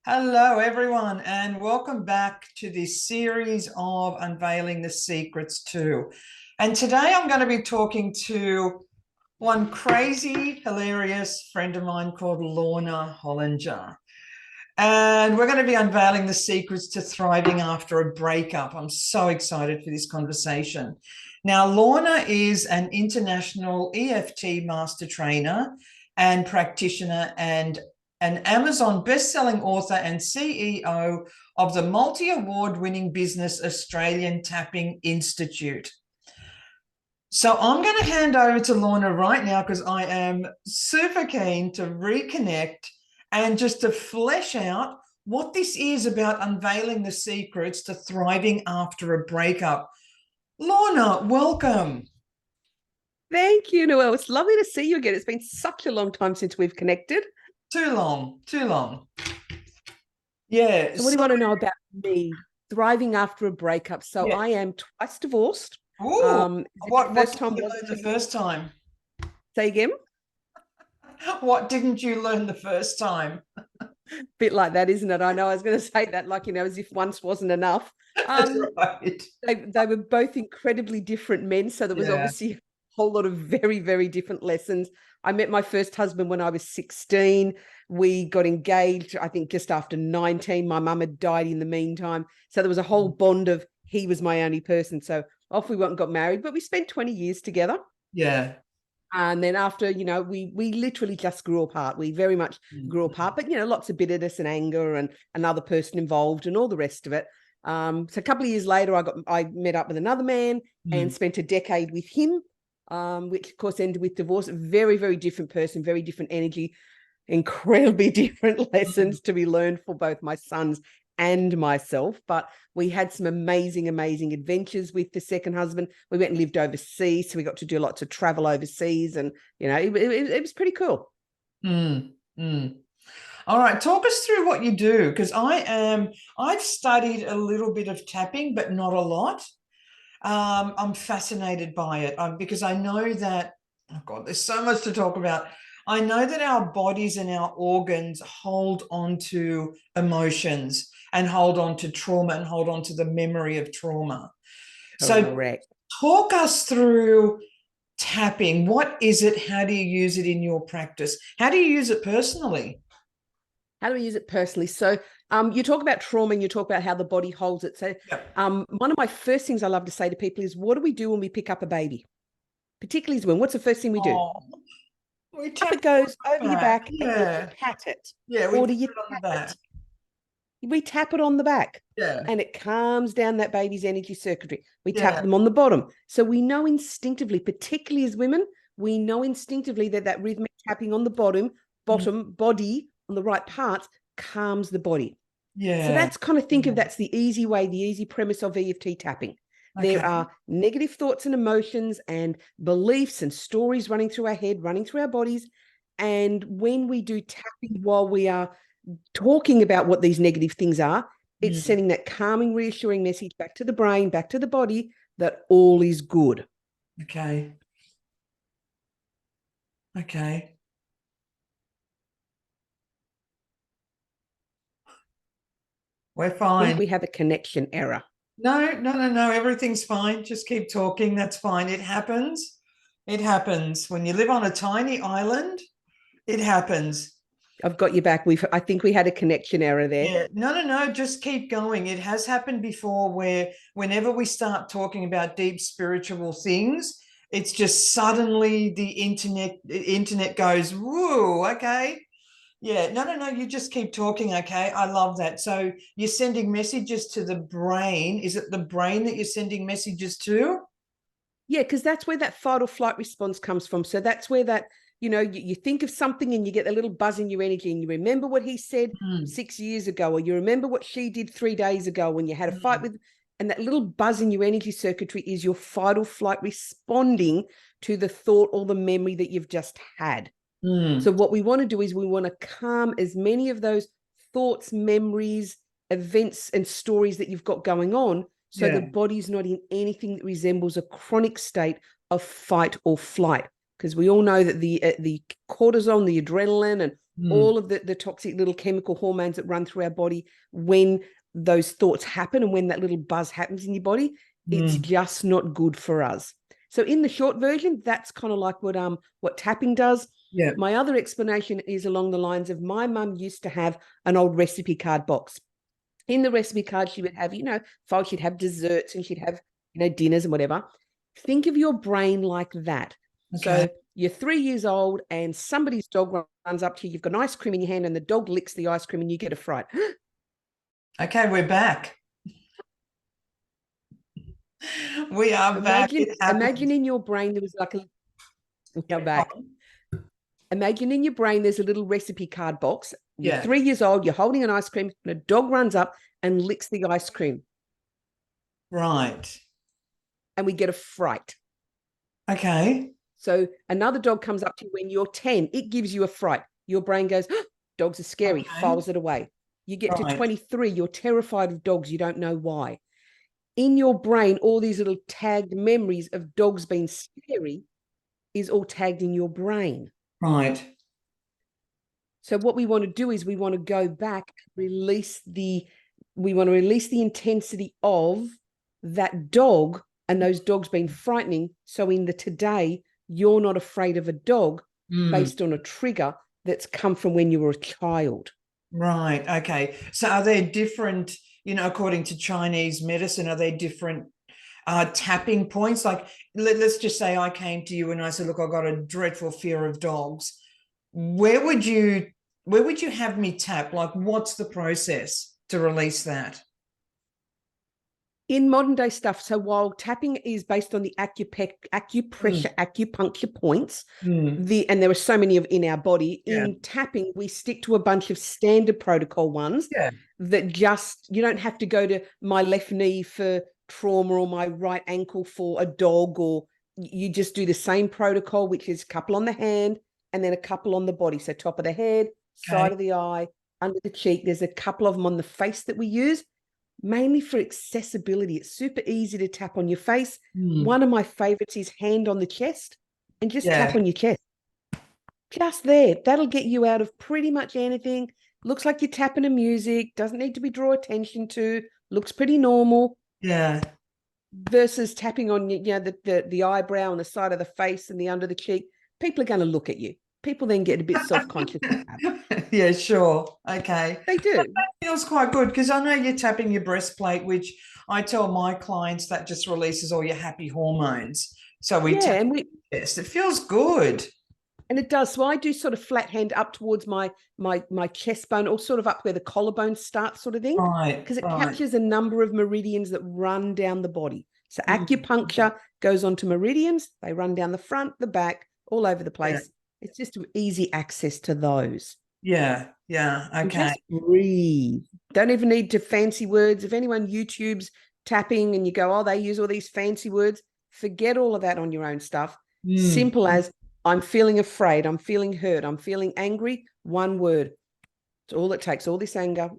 Hello, everyone, and welcome back to this series of Unveiling the Secrets too. And today I'm going to be talking to one crazy, hilarious friend of mine called Lorna Hollinger. And we're going to be unveiling the secrets to thriving after a breakup. I'm so excited for this conversation. Now, Lorna is an international EFT master trainer and practitioner and an Amazon best-selling author and CEO of the multi-award-winning business Australian Tapping Institute. So I'm going to hand over to Lorna right now because I am super keen to reconnect and just to flesh out what this is about unveiling the secrets to thriving after a breakup. Lorna, welcome. Thank you, Noelle. It's lovely to see you again. It's been such a long time since we've connected. Too long, too long. Yeah. So what do you want to know about me thriving after a breakup? So Yeah. I am twice divorced. Ooh, what First did time you was learn the first time? say again. What didn't you learn the first time? Bit like that, isn't it? I know I was going to say that, like, as if once wasn't enough. That's right. They were both incredibly different men, so there was Yeah. obviously a whole lot of very, very different lessons. I met my first husband when I was 16. We got engaged, I think, just after 19. My mum had died in the meantime. So there was a whole bond of he was my only person. So off we went and got married, but we spent 20 years together. Yeah. And then after, we literally just grew apart. We very much grew apart, but, lots of bitterness and anger and another person involved and all the rest of it. So a couple of years later, I met up with another man and spent a decade with him, which of course ended with divorce. Very, very different person, very different energy, incredibly different lessons to be learned for both my sons and myself. But we had some amazing, amazing adventures with the second husband. We went and lived overseas, so we got to do lots of travel overseas, and it was pretty cool. Mm, mm. All right, talk us through what you do because I've studied a little bit of tapping, but not a lot. I'm fascinated by it because I know that, oh God, there's so much to talk about. I know that our bodies and our organs hold on to emotions and hold on to trauma and hold on to the memory of trauma. So Correct. talk us through tapping. What is it? How do you use it in your practice? How do you use it personally? How do we use it personally? So you talk about trauma and you talk about how the body holds it. So Yep. one of my first things I love to say to people is, what do we do when we pick up a baby? Particularly as women, what's the first thing we do? Oh, we Up tap it goes over it your back. back and you Yeah. pat it. Yeah, we Or tap do you it on the tap back. it? We tap it on the back Yeah. and it calms down that baby's energy circuitry. We tap Yeah. them on the bottom. So we know instinctively, particularly as women, we know instinctively that rhythmic tapping on the bottom body on the right parts calms the body. So Yeah. that's kind of think of that's the easy way, the easy premise of EFT tapping. There Okay. are negative thoughts and emotions and beliefs and stories running through our head, running through our bodies. And when we do tapping while we are talking about what these negative things are, it's Mm. sending that calming, reassuring message back to the brain, back to the body that all is good. Okay. Okay. We're I think fine. we have a connection error. No, no, no, no. Everything's fine. Just keep talking. That's fine. It happens. It happens. When you live on a tiny island, it happens. I've got you back. I think we had a connection error there. Yeah, no, no, no, just keep going. It has happened before where whenever we start talking about deep spiritual things, it's just suddenly the internet goes, whoa, okay. Yeah, no, no, no, you just keep talking, okay? I love that. So you're sending messages to the brain. Is it the brain that you're sending messages to? Yeah, because that's where that fight or flight response comes from. So that's where that, you think of something and you get a little buzz in your energy and you remember what he said Mm, 6 years ago, or you remember what she did 3 days ago when you had a fight mm, with, and that little buzz in your energy circuitry is your fight or flight responding to the thought or the memory that you've just had. So mm. what we want to do is we want to calm as many of those thoughts, memories, events, and stories that you've got going on so the Yeah. body's not in anything that resembles a chronic state of fight or flight. because we all know that the cortisol, the adrenaline, and Mm. all of the toxic little chemical hormones that run through our body when those thoughts happen and when that little buzz happens in your body, it's just not good for us. So in the short version, that's kind of like what tapping does. Yeah. My other explanation is along the lines of my mum used to have an old recipe card box. In the recipe card, she would have, she'd have desserts and she'd have, dinners and whatever. Think of your brain like that. Okay. So you're 3 years old and somebody's dog runs up to you. You've got an ice cream in your hand and the dog licks the ice cream and you get a fright. Okay, we're back. We are back. It Imagine happens. in your brain there was like Imagine in your brain there's a little recipe card box. You're Yeah. 3 years old, you're holding an ice cream, and a dog runs up and licks the ice cream. Right. And we get a fright. Okay. So another dog comes up to you when you're 10, it gives you a fright. Your brain goes, oh, dogs are scary, Okay. files it away. You get to Right. 23, you're terrified of dogs, you don't know why. In your brain, all these little tagged memories of dogs being scary is all tagged in your brain. Right. So what we want to do is we want to go back, release the intensity of that dog and those dogs being frightening. So in the today, you're not afraid of a dog based on a trigger that's come from when you were a child. Right. Okay. So are there different, according to Chinese medicine, are there different tapping points? Like, let's just say I came to you and I said, look, I've got a dreadful fear of dogs. Where would you have me tap? Like, what's the process to release that? In modern day stuff, so while tapping is based on the acupressure, acupuncture points, and there are so many in our body, in tapping, we stick to a bunch of standard protocol ones that just, you don't have to go to my left knee for trauma or my right ankle for a dog, or you just do the same protocol, which is a couple on the hand and then a couple on the body. So top of the head, side of the eye, under the cheek. There's a couple of them on the face that we use, mainly for accessibility. It's super easy to tap on your face. One of my favorites is hand on the chest and just tap on your chest. Just there. That'll get you out of pretty much anything. Looks like you're tapping a music, doesn't need to be draw attention to, looks pretty normal. Yeah. Versus tapping on the eyebrow on the side of the face and the under the cheek. People are going to look at you. People then get a bit self-conscious. Yeah, sure. Okay. They do. That feels quite good because I know you're tapping your breastplate, which I tell my clients that just releases all your happy hormones. So we tap chest. It feels good. And it does. So I do sort of flat hand up towards my chest bone, or sort of up where the collarbone starts, sort of thing. Right. Because it captures a number of meridians that run down the body. So acupuncture goes onto meridians. They run down the front, the back, all over the place. It's just easy access to those. Yeah. Yeah. Okay. And just breathe. Don't even need to fancy words. If anyone YouTubes tapping and you go, oh, they use all these fancy words, forget all of that on your own stuff. Simple as, I'm feeling afraid, I'm feeling hurt, I'm feeling angry. One word. It's all it takes. All this anger,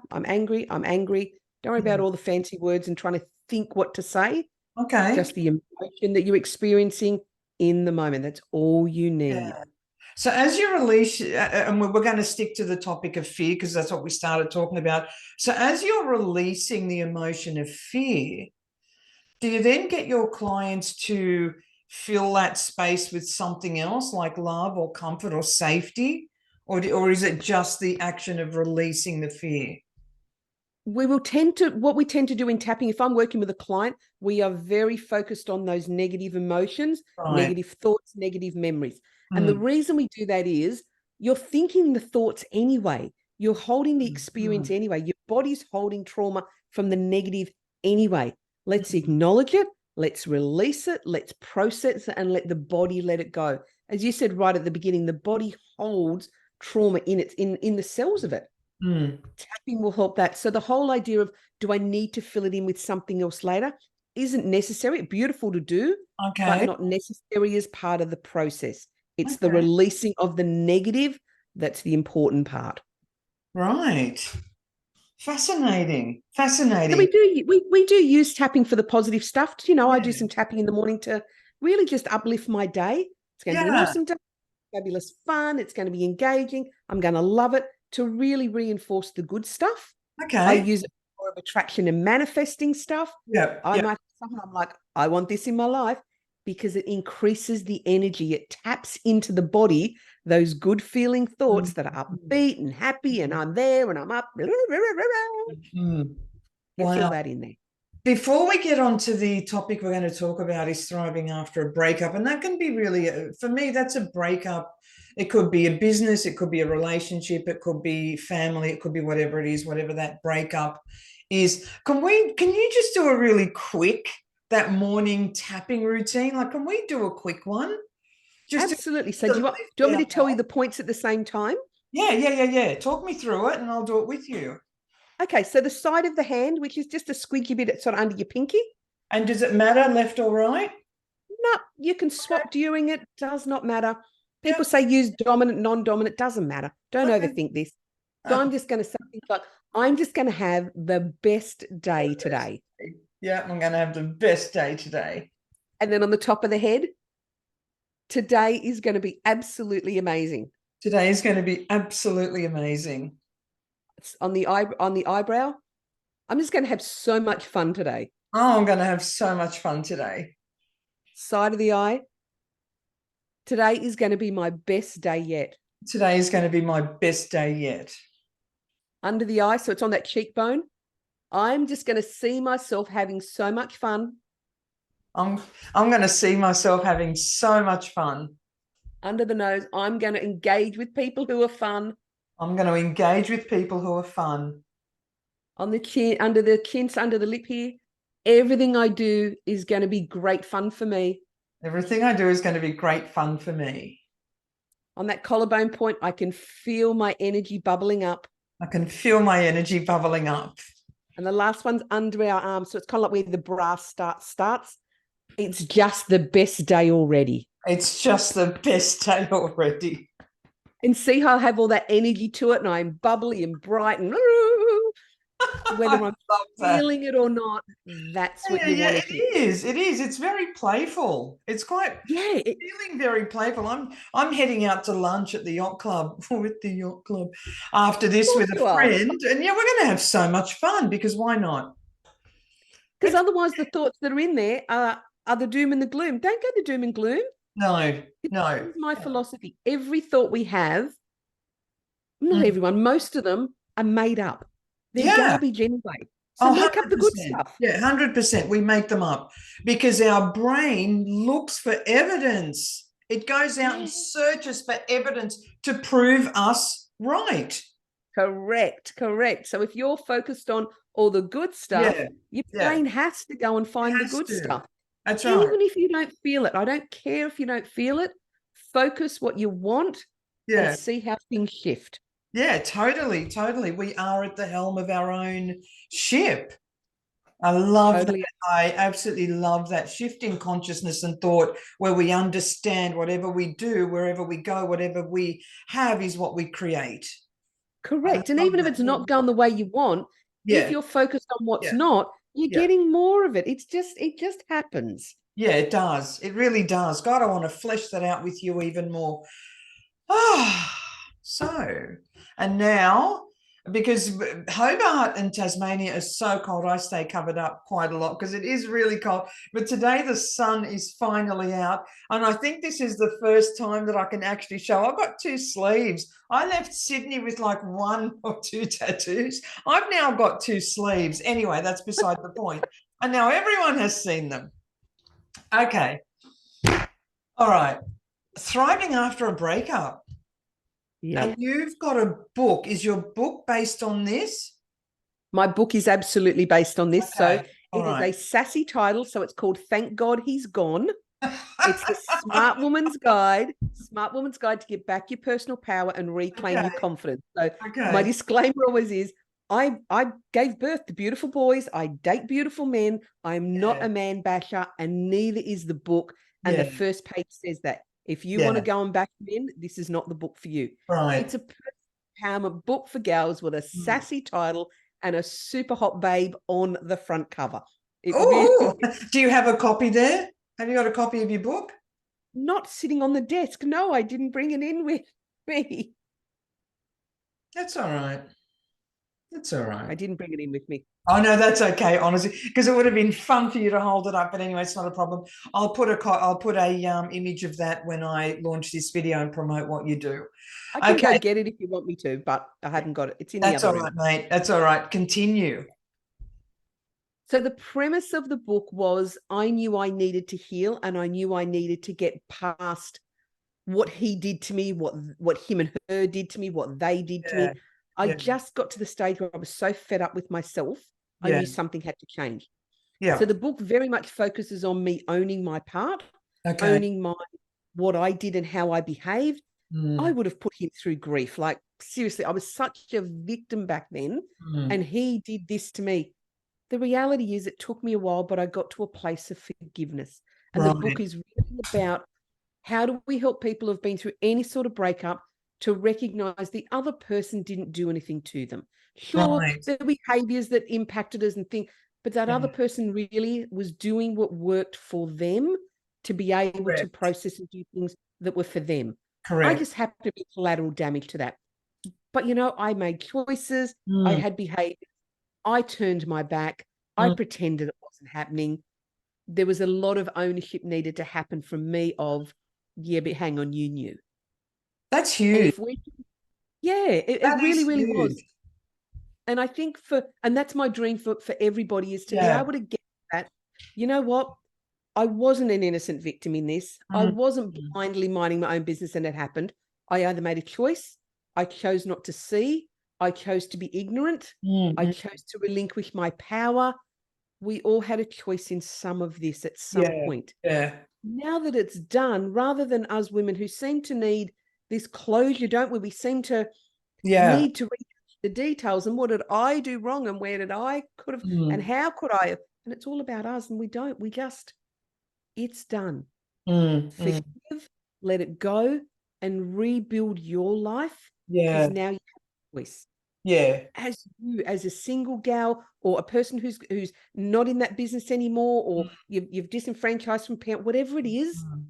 I'm angry. Don't worry about all the fancy words and trying to think what to say. Okay. Just the emotion that you're experiencing in the moment. That's all you need. Yeah. So as you release, and we're going to stick to the topic of fear because that's what we started talking about. So as you're releasing the emotion of fear, do you then get your clients to fill that space with something else like love or comfort or safety? Or is it just the action of releasing the fear? What we tend to do in tapping, if I'm working with a client, we are very focused on those negative emotions, negative thoughts, negative memories. And the reason we do that is you're thinking the thoughts anyway. You're holding the experience anyway. Your body's holding trauma from the negative anyway. Let's acknowledge it. Let's release it. Let's process it and let the body let it go. As you said right at the beginning, the body holds trauma in the cells of it. Tapping will help that. So the whole idea of, do I need to fill it in with something else later, isn't necessary. Beautiful to do, but not necessary as part of the process. It's the releasing of the negative that's the important part. Right. Fascinating. Fascinating. So we do use tapping for the positive stuff. I do some tapping in the morning to really just uplift my day. It's going to be an Yeah. awesome day, fabulous fun. It's going to be engaging. I'm going to love it. To really reinforce the good stuff, I Okay. use it for attraction and manifesting stuff. Yeah. I Yeah. might have something I'm like, I want this in my life, because it increases the energy. It taps into the body, those good feeling thoughts that are upbeat and happy, and I'm there and I'm up. Mm. You Wow. feel that in there. Before we get on to the topic we're going to talk about is thriving after a breakup. And that can be really, for me, that's a breakup. It could be a business, it could be a relationship, it could be family, it could be whatever it is, whatever that breakup is. Can you just do a really quick, that morning tapping routine? Like, can we do a quick one? Just Absolutely. So do you want me to tell you the points at the same time? Yeah. Talk me through it and I'll do it with you. Okay, so the side of the hand, which is just a squeaky bit sort of under your pinky. And does it matter left or right? No, you can swap during it. Does not matter. People Yep. say use dominant, non-dominant. Doesn't matter. Don't Okay. overthink this. So I'm just going to say things like, I'm just going to have the best day today. Yeah, I'm going to have the best day today. And then on the top of the head, today is going to be absolutely amazing. Today is going to be absolutely amazing. It's on the eyebrow, I'm just going to have so much fun today. Oh, I'm going to have so much fun today. Side of the eye, today is going to be my best day yet. Today is going to be my best day yet. Under the eye, so it's on that cheekbone, I'm just going to see myself having so much fun. I'm going to see myself having so much fun. Under the nose, I'm going to engage with people who are fun. I'm going to engage with people who are fun. On the chin, under the lip here, everything I do is going to be great fun for me. Everything I do is going to be great fun for me. On that collarbone point, I can feel my energy bubbling up. I can feel my energy bubbling up. And the last one's under our arm. So it's kind of like where the brass starts. It's just the best day already. It's just the best day already. And see how I have all that energy to it, and I'm bubbly and bright, and whether I'm feeling it or not, that's what you want to do. It is. It's very playful. It's quite feeling very playful. I'm heading out to lunch at the yacht club after this with a friend. And yeah, we're going to have so much fun, because why not? Because otherwise the thoughts that are in there are the doom and the gloom. Don't go to doom and gloom. No. This is my philosophy. Every thought we have, not everyone, most of them are made up. They're garbage anyway. So make up the good stuff. Yeah, 100%. We make them up because our brain looks for evidence. It goes out and searches for evidence to prove us right. Correct. So if you're focused on all the good stuff, your brain has to go and find the good stuff. That's right. Even if you don't feel it, I don't care if you don't feel it. Focus what you want and see how things shift. Yeah, totally. We are at the helm of our own ship. I love that. I absolutely love that shift in consciousness and thought, where we understand whatever we do, wherever we go, whatever we have is what we create. Correct. And even if it's not going the way you want, if you're focused on what's not, you're getting more of it. It just happens. Yeah, it does. It really does. God, I want to flesh that out with you even more. And now, because Hobart and Tasmania is so cold, I stay covered up quite a lot because it is really cold. But today the sun is finally out, and I think this is the first time that I can actually show. I've got 2 sleeves. I left Sydney with like 1 or 2 tattoos. I've now got 2 sleeves. Anyway, that's beside the point. And now everyone has seen them. Okay. All right. Thriving after a breakup. Yeah. And you've got a book. Is your book based on this? My book is absolutely based on this. Okay. So it is a sassy title. So it's called Thank God He's Gone. It's the Smart Woman's Guide to get back your personal power and reclaim your confidence. So my disclaimer always is, I gave birth to beautiful boys. I date beautiful men. I'm not a man basher, and neither is the book. And the first page says that. If you want to go and back men, this is not the book for you. Right. It's a empowerment book for girls with a sassy title and a super hot babe on the front cover. Do you have a copy there? Have you got a copy of your book? not sitting on the desk. No, I didn't bring it in with me. That's all right. That's all right. I didn't bring it in with me. Oh no, that's okay, honestly, because it would have been fun for you to hold it up. But anyway, it's not a problem. I'll put a image of that when I launch this video and promote what you do. I can go Okay, get it if you want me to, but I haven't got it. It's in the that's other all room. right, mate. That's all right. Continue. So the premise of the book was I knew I needed to heal, and I knew I needed to get past what he did to me, what him and her did to me, what they did to Yeah, me. I yeah, just got to the stage where I was so fed up with myself. I yeah, knew something had to change. So yeah. the book very much focuses on me owning my part, Okay. owning what I did and how I behaved. I Mm, would have put him through grief. Like, seriously, I was such a victim back then, mm. and he did this to me. The reality is it took me a while, but I got to a place of forgiveness. And the book Right, is really about how do we help people who've been through any sort of breakup to recognize the other person didn't do anything to them. Sure, right. there were behaviors that impacted us and things, but that other Yeah, person really was doing what worked for them to be able to correct, process and do things that were for them. I correct. just happened to be collateral damage to that. But, I made choices. I Mm, had behavior. I turned my back. I mm. pretended it wasn't happening. There was a lot of ownership needed to happen from me of, yeah, but hang on, you knew. That's And huge. if we, yeah, it That really, is really was. huge. And I think and that's my dream for everybody is to be Yeah. able to get that, you know what? I wasn't an innocent victim in this. I Mm, wasn't mm, blindly minding my own business and it happened. I either made a choice, I chose not to see, I chose to be ignorant, mm, I mm. chose to relinquish my power. We all had a choice in some of this at some Yeah, point. yeah, Now that it's done, rather than us women who seem to need this closure, don't we? We seem to yeah. need to read the details and what did I do wrong and where did I could have and Mm, how could I have? And it's all about us, and we don't. We just, it's done. mm, mm. Forgive, let it go, and rebuild your life because Yeah, now you have a choice. yeah. As you, as a single gal or a person who's not in that business anymore, or you've disenfranchised from parent, whatever it is, Mm,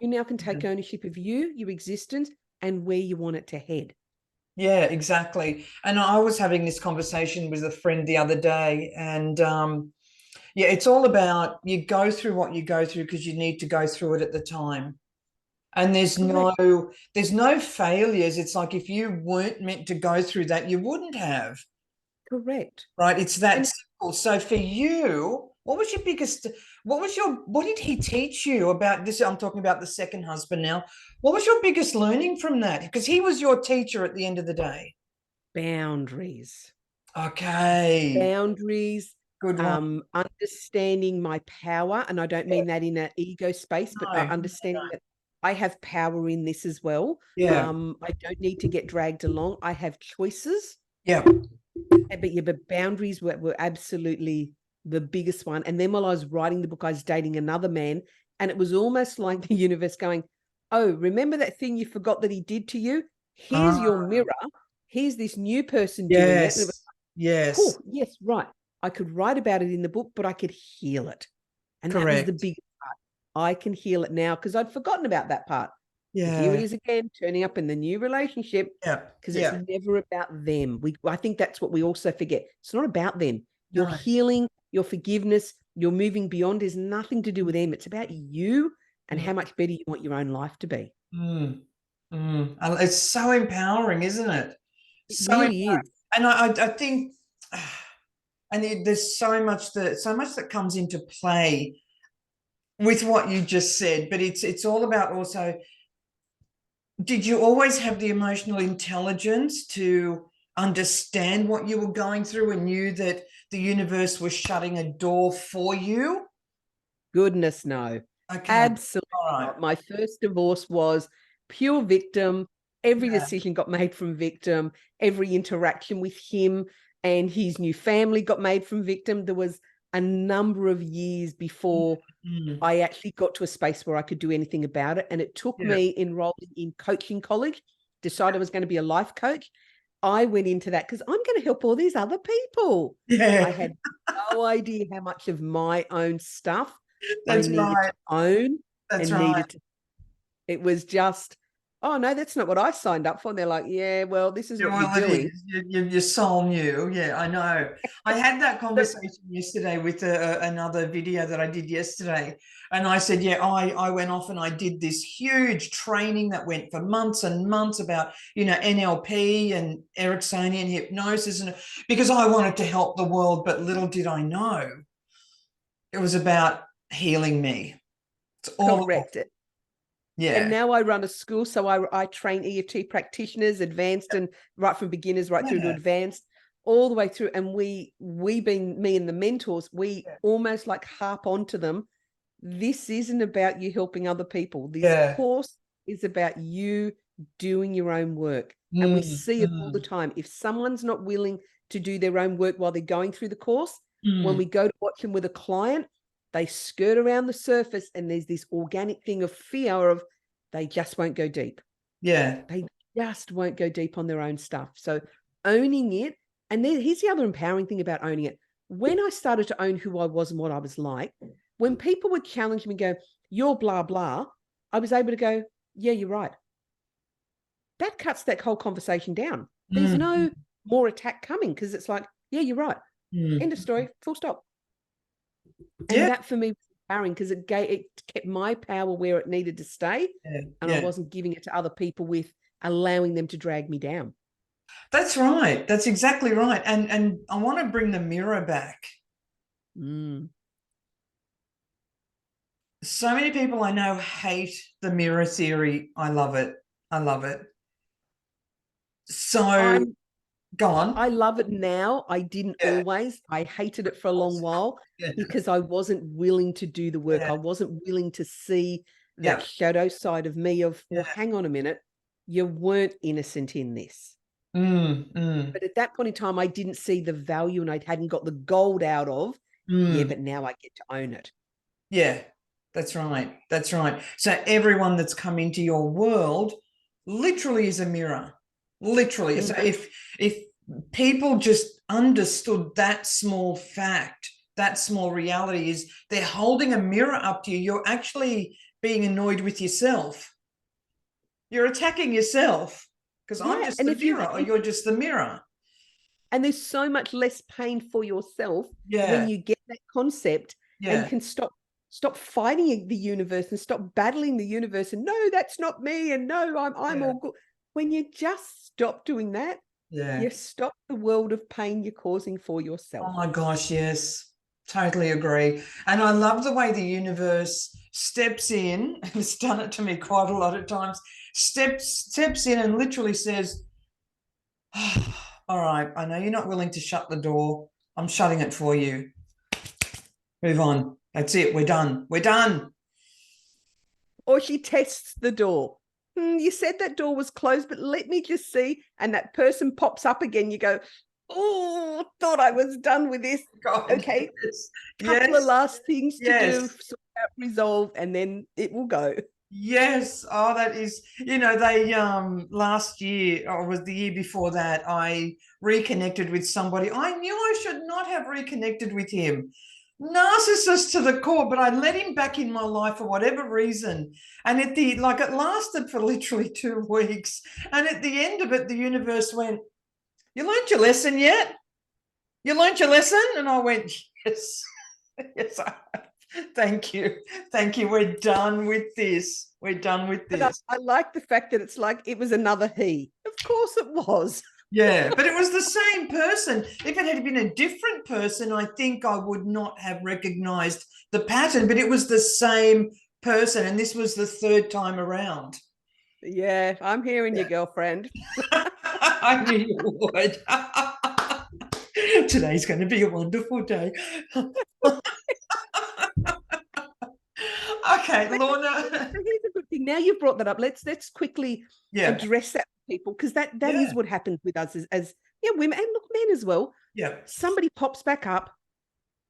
you now can take mm. ownership of you, your existence, and where you want it to head. Yeah, exactly. And I was having this conversation with a friend the other day, and yeah, it's all about you go through what you go through because you need to go through it at the time. And Correct. there's no failures. It's like if you weren't meant to go through that, you wouldn't have. Correct. Right? It's that And simple. So for you, what did he teach you about this? I'm talking about the second husband now. What was your biggest learning from that? Because he was your teacher at the end of the day. boundaries. Okay. Boundaries, Good one. understanding my power. And I don't Yeah. mean that in an ego space, but No, no, understanding no. that I have power in this as well. Yeah. I don't need to get dragged along. I have choices. Yeah. But yeah, but boundaries were absolutely the biggest one. And then while I was writing the book, I was dating another man, and it was almost like the universe going, "Oh, remember that thing you forgot that he did to you? Here's your Ah, mirror. Here's this new person doing it." And it was, yes. Yes. oh, yes, right. I could write about it in the book, but I could heal it. And that was the Correct. biggest part. I can heal it now because I'd forgotten about that part. So here it Yeah. is again, turning up in the new relationship Yeah. because it's Yeah. never about them. I think that's what we also forget. It's not about them. Your No. healing, your forgiveness, your moving beyond is nothing to do with them. It's about you and Mm, how much better you want your own life to be. mm, mm. And it's so empowering, isn't it? It So empowering. really is. And I think and there's so much that comes into play with what you just said, but it's all about also, did you always have the emotional intelligence to understand what you were going through and knew that the universe was shutting a door for you? Goodness, no. Okay. Absolutely All right. not. My first divorce was pure victim. Every Yeah. decision got made from victim. Every interaction with him and his new family got made from victim. There was a number of years before Mm. I actually got to a space where I could do anything about it. And it took Yeah. me enrolling in coaching college, decided I was going to be a life coach. I went into that because I'm going to help all these other people. I Yeah. had no idea how much of my own stuff I That's needed right. to own That's and right. needed to. It was just, oh no, that's not what I signed up for. And they're like, yeah, well, this is Yeah, what you're well, it doing. is. Your soul knew. Yeah, I know. I had that So, conversation yesterday with another video that I did yesterday. And I said, yeah, I went off and I did this huge training that went for months and months about, NLP and Ericksonian hypnosis. And because I wanted to help the world, but little did I know it was about healing me. It's all about, correct. And yeah. now I run a school, so I train EFT practitioners, advanced and right from beginners right through to Yeah. advanced, all the way through. And we being me and the mentors, we almost like harp onto them. This isn't about you helping other people. This Yeah. course is about you doing your own work. And we Mm, see it all the mm, time. If someone's not willing to do their own work while they're going through the course, when mm. we go to watch them with a client, they skirt around the surface and there's this organic thing of fear of they just won't go deep. Yeah. They just won't go deep on their own stuff. So owning it, and then here's the other empowering thing about owning it. When I started to own who I was and what I was like, when people would challenge me and go, you're blah, blah, I was able to go, yeah, you're right. That cuts that whole conversation down. There's Mm, no more attack coming because it's like, yeah, you're right. End of mm. story, full stop. And Yeah. that for me was empowering because it kept my power where it needed to stay. Yeah. And I Yeah. wasn't giving it to other people with allowing them to drag me down. That's right. That's exactly right. And I want to bring the mirror back. Mm. So many people I know hate the mirror theory. I love it. I love it. So I'm go on. I love it now. I didn't Yeah. always. I hated it for a long while Yeah. because I wasn't willing to do the work. Yeah. I wasn't willing to see that Yeah. shadow side of me of, well, Yeah. hang on a minute. You weren't innocent in this. Mm, mm, But at that point in time, I didn't see the value and I hadn't got the gold out of, yeah, mm. but now I get to own it. Yeah. That's right. That's right. So everyone that's come into your world literally is a mirror. Literally. So Mm. if people just understood that small fact, that small reality is they're holding a mirror up to you. You're actually being annoyed with yourself. You're attacking yourself because I'm Yeah. just And the mirror or you're just the mirror. and there's so much less pain for yourself when Yeah. you get that concept and Yeah. can stop fighting the universe and stop battling the universe and no, that's not me and no, I'm Yeah. all good. When you just stop doing that, Yeah. you stop the world of pain you're causing for yourself. Oh my gosh, yes. Totally agree. And I love the way the universe steps in, and it's done it to me quite a lot of times, steps in and literally says, oh, all right, I know you're not willing to shut the door. I'm shutting it for you. Move on. That's it. We're done. We're done. Or she tests the door. You said that door was closed, but let me just see. And that person pops up again. You go, oh, thought I was done with this. God, Okay, yes. couple of Yes. last things to do, Yes. sort out, resolve, and then it will go. Yes. Oh, that is, they last year or was the year before that, I reconnected with somebody. I knew I should not have reconnected with him. Narcissist to the core, but I let him back in my life for whatever reason. And it lasted for literally 2 weeks. And at the end of it, the universe went, you learned your lesson yet? You learned your lesson? And I went, yes. Yes, I have. Thank you. Thank you. We're done with this. We're done with But this. I like the fact that it's like it was another he. Of course it was. Yeah, but it was the same person. If it had been a different person, I think I would not have recognized the pattern, but it was the same person. And this was the third time around. Yeah, I'm hearing you, girlfriend. I knew you would. Today's going to be a wonderful day. Okay, Lorna. Here's a good thing. Now you've brought that up. Let's quickly Yeah, address that with people because that yeah, is what happens with us as women and look, men as well. yeah, Somebody pops back up,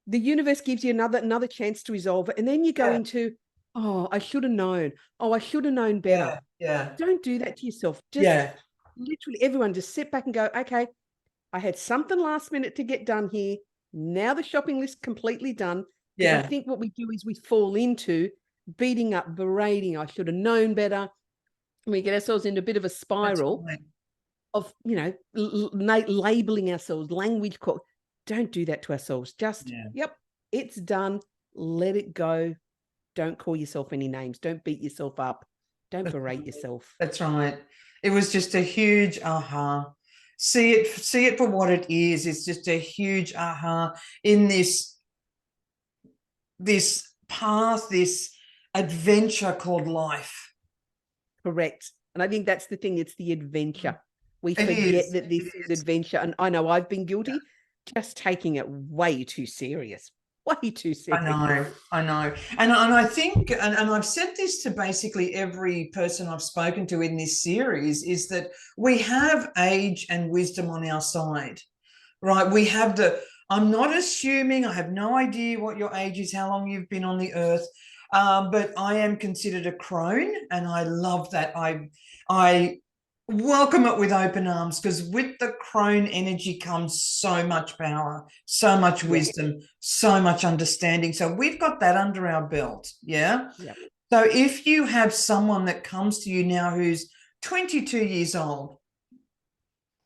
the universe gives you another chance to resolve it, and then you go yeah, into, oh, I should have known. Oh, I should have known better. yeah, yeah, Don't do that to yourself. Just yeah, literally everyone just sit back and go, okay, I had something last minute to get done here. Now the shopping list completely done. Because I yeah, think what we do is we fall into, beating up, berating, I should have known better. We get ourselves into a bit of a spiral right. of, labeling ourselves, language call. Don't do that to ourselves. Just, yep, it's done. Let it go. Don't call yourself any names. Don't beat yourself up. Don't berate yourself. That's right. It was just a huge aha. See it for what it is. It's just a huge aha in this path, this adventure called life. Correct. And I think that's the thing. It's the adventure. We It forget is. that this is adventure. And I know I've been guilty, just taking it way too serious. Way too serious. I know. And I think, and I've said this to basically every person I've spoken to in this series, is that we have age and wisdom on our side, right? We have I'm not assuming, I have no idea what your age is, how long you've been on the earth, but I am considered a crone, and I love that. I welcome it with open arms, because with the crone energy comes so much power, so much wisdom, so much understanding. So we've got that under our belt. Yeah. So if you have someone that comes to you now who's 22 years old,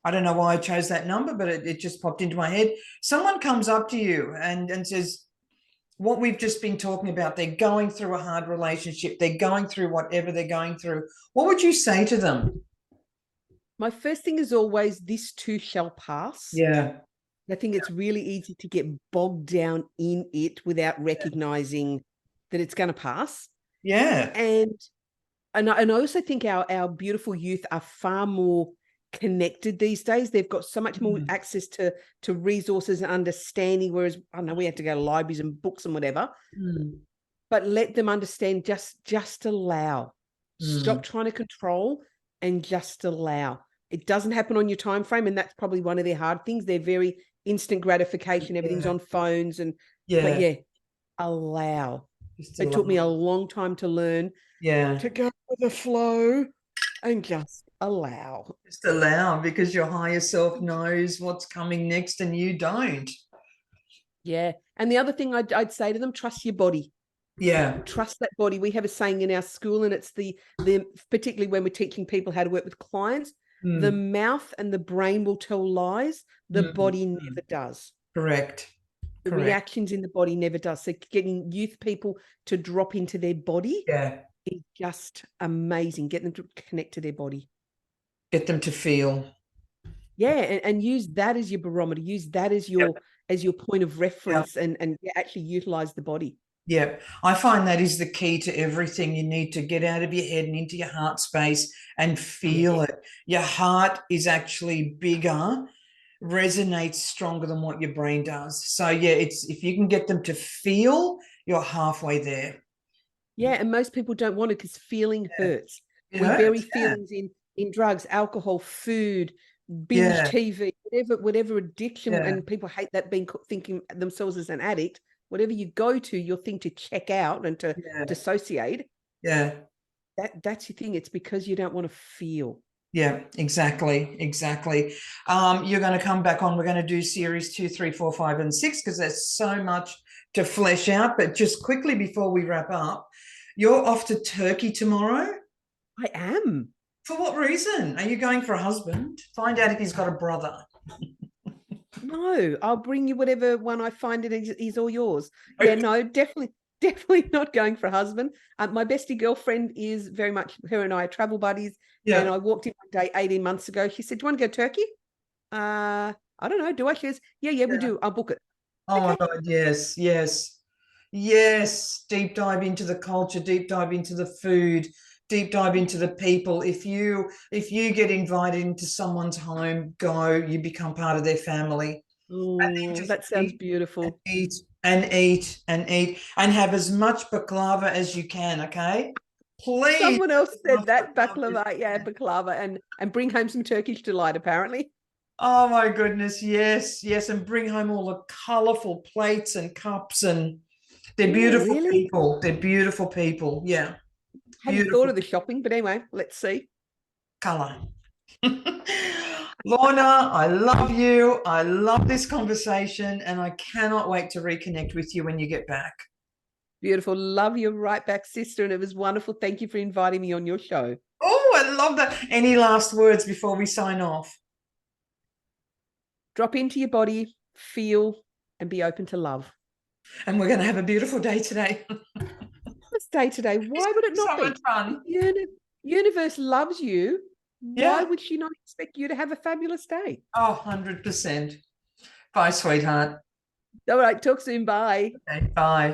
I don't know why I chose that number, but it just popped into my head. Someone comes up to you and says, what we've just been talking about, they're going through a hard relationship, they're going through whatever they're going through. What would you say to them? My first thing is always, this too shall pass. Yeah. I think it's really easy to get bogged down in it without recognizing that it's going to pass. Yeah. And I also think our beautiful youth are far more connected these days. They've got so much more access to resources and understanding, whereas I don't know, we had to go to libraries and books and whatever. But let them understand, just allow. Stop trying to control and just allow. It doesn't happen on your time frame, and that's probably one of their hard things. They're very instant gratification. Everything's on phones, but allow. It took me a long time to learn to go with the flow and just allow. Just allow, because your higher self knows what's coming next and you don't. Yeah. And the other thing I'd say to them, trust your body. Yeah. Trust that body. We have a saying in our school, and it's the particularly when we're teaching people how to work with clients, the mouth and the brain will tell lies. The body never does. Correct. The reactions in the body never does. So getting youth people to drop into their body is just amazing. Get them to connect to their body. Get them to feel. Yeah, and use that as your barometer. Use that as your point of reference, and actually utilize the body. Yeah, I find that is the key to everything. You need to get out of your head and into your heart space and feel it. Your heart is actually bigger, resonates stronger than what your brain does. So yeah, it's, if you can get them to feel, you're halfway there. Yeah, and most people don't want it because feeling hurts. We bury feelings in drugs, alcohol, food, binge TV, whatever addiction, and people hate that, thinking themselves as an addict. Whatever you go to, your thing to check out and to dissociate. Yeah. That's your thing. It's because you don't want to feel. Yeah, exactly. You're going to come back on. We're going to do series 2, 3, 4, 5, and 6, because there's so much to flesh out. But just quickly before we wrap up, you're off to Turkey tomorrow? I am. For what reason? Are you going for a husband? Find out if he's got a brother. No, I'll bring you whatever one I find it is all yours. Yeah, no, definitely not going for a husband. My bestie girlfriend is very much, her and I are travel buddies. And I walked in one day 18 months ago. She said, do you want to go to Turkey? I don't know. Do I? She goes, yeah, we do. I'll book it. Oh my God, yes. Deep dive into the culture, deep dive into the food, deep dive into the people. If you get invited into someone's home, go, you become part of their family. That sounds beautiful. Eat and have as much baklava as you can, okay? Please. Someone else said that, baklava, baklava, and bring home some Turkish delight, apparently. Oh my goodness, yes, and bring home all the colorful plates and cups, and they're beautiful people. They're beautiful people. Yeah. Hadn't thought of the shopping, but anyway, let's see. Color. Lorna, I love you. I love this conversation, and I cannot wait to reconnect with you when you get back. Beautiful. Love you right back, sister. And it was wonderful. Thank you for inviting me on your show. Oh, I love that. Any last words before we sign off? Drop into your body, feel, and be open to love. And we're going to have a beautiful day today. This day today, why would it not So be? much fun. The universe loves you. Why Yeah. would she not expect you to have a fabulous day? Oh, 100%. Bye, sweetheart. All right. Talk soon. Bye. Okay, bye.